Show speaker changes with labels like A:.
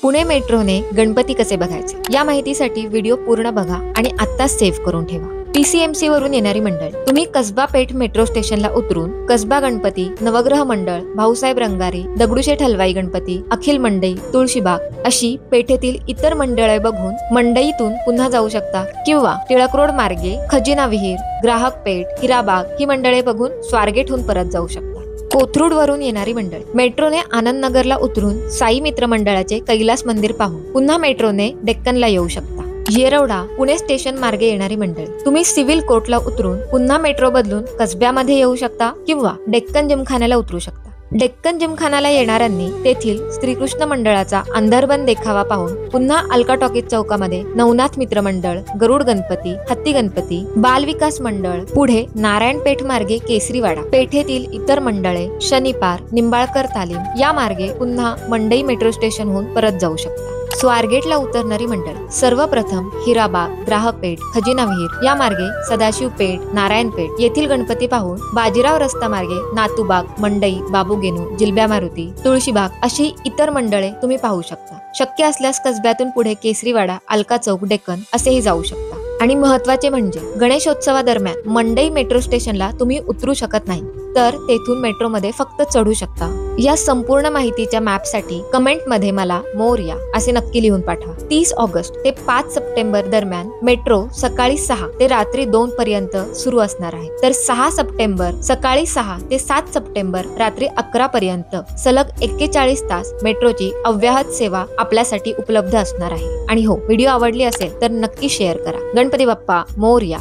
A: पुणे मेट्रोने गणपती कसे बघायचे या माहितीसाठी व्हिडिओ पूर्ण बघा आणि आत्ताच सेव्ह करून ठेवा। पीसीएमसी वरून येणारी मंडळ, तुम्ही कसबा पेठ मेट्रो स्टेशनला उतरून कसबा गणपती, नवग्रह मंडळ, भाऊसाहेब रंगारी, दगडूशेठ हलवाई गणपती, अखिल मंडई, तुळशीबाग अशी पेठेतील इतर मंडळे बघून मंडईतून पुन्हा जाऊ शकता किंवा टिळक रोड मार्गे खजिना विहीर, ग्राहक पेठ, हिराबाग ही मंडळे बघून स्वारगेटहून परत जाऊ शकता। कोथरूड वरून येणारी मंडळ, मेट्रोने आनंद नगरला उतरून साई मित्र मंडळाचे कैलास मंदिर पाहून पुन्हा मेट्रोने डेक्कनला येऊ शकता। येरवडा पुणे स्टेशन मार्गे येणारी मंडळी, तुम्ही सिव्हिल कोर्टला उतरून पुन्हा मेट्रो बदलून कसब्यामध्ये येऊ शकता किंवा डेक्कन जिमखान्याला उतरू शकता। डेक्कन जिमखानाला येणाऱ्यांनी तेथील श्रीकृष्ण मंडळाचा अंधारबंद देखावा पाहून पुन्हा अलका टॉकीज चौकामध्ये नवनाथ मित्र मंडळ, गरुड गणपती, हत्ती गणपती, बाल विकास मंडळ, पुढे नारायणपेठ मार्गे केसरीवाडा, पेठेतील इतर मंडळे, शनिपार, निंबाळकर तालीम या मार्गे पुन्हा मंडई मेट्रो स्टेशनहून परत जाऊ शकता। स्वारगेटला उतरणारी मंडळ, सर्वप्रथम हिराबाग, ग्राहक पेठ, खजिना विहीर या मार्गे सदाशिव पेठ, नारायणपेठ येथील गणपती पाहून बाजीराव रस्ता मार्गे नातूबाग, मंडई, बाबूगेनू, जिलब्या मारुती, तुळशीबाग अशी इतर मंडळे तुम्ही पाहू शकता। शक्य असल्यास कसब्यातून पुढे केसरीवाडा, अलका चौक, डेक्कन असेही जाऊ शकता। आणि महत्त्वाचे म्हणजे गणेशोत्सवादरम्यान मंडई मेट्रो स्टेशनला तुम्ही उतरू शकत नाही, तर तेथून मेट्रोमध्ये फक्त चढू शकता। या संपूर्ण माहितीच्या मॅपसाठी कमेंटमध्ये मला मोरया असे नक्की लिहून पाठवा। 30 ऑगस्ट ते 5 सप्टेंबर दरम्यान मेट्रो सकाळी 6 ते रात्री 2 पर्यंत सुरू असणार आहे, तर 6 सप्टेंबर सकाळी 6 ते 7 सप्टेंबर रात्री 11 पर्यंत सलग 41 तास मेट्रोची अव्याहत सेवा आपल्यासाठी उपलब्ध असणार आहे। आणि हो, व्हिडिओ आवडली असेल तर नक्की शेअर करा। गणपती बाप्पा मोरया।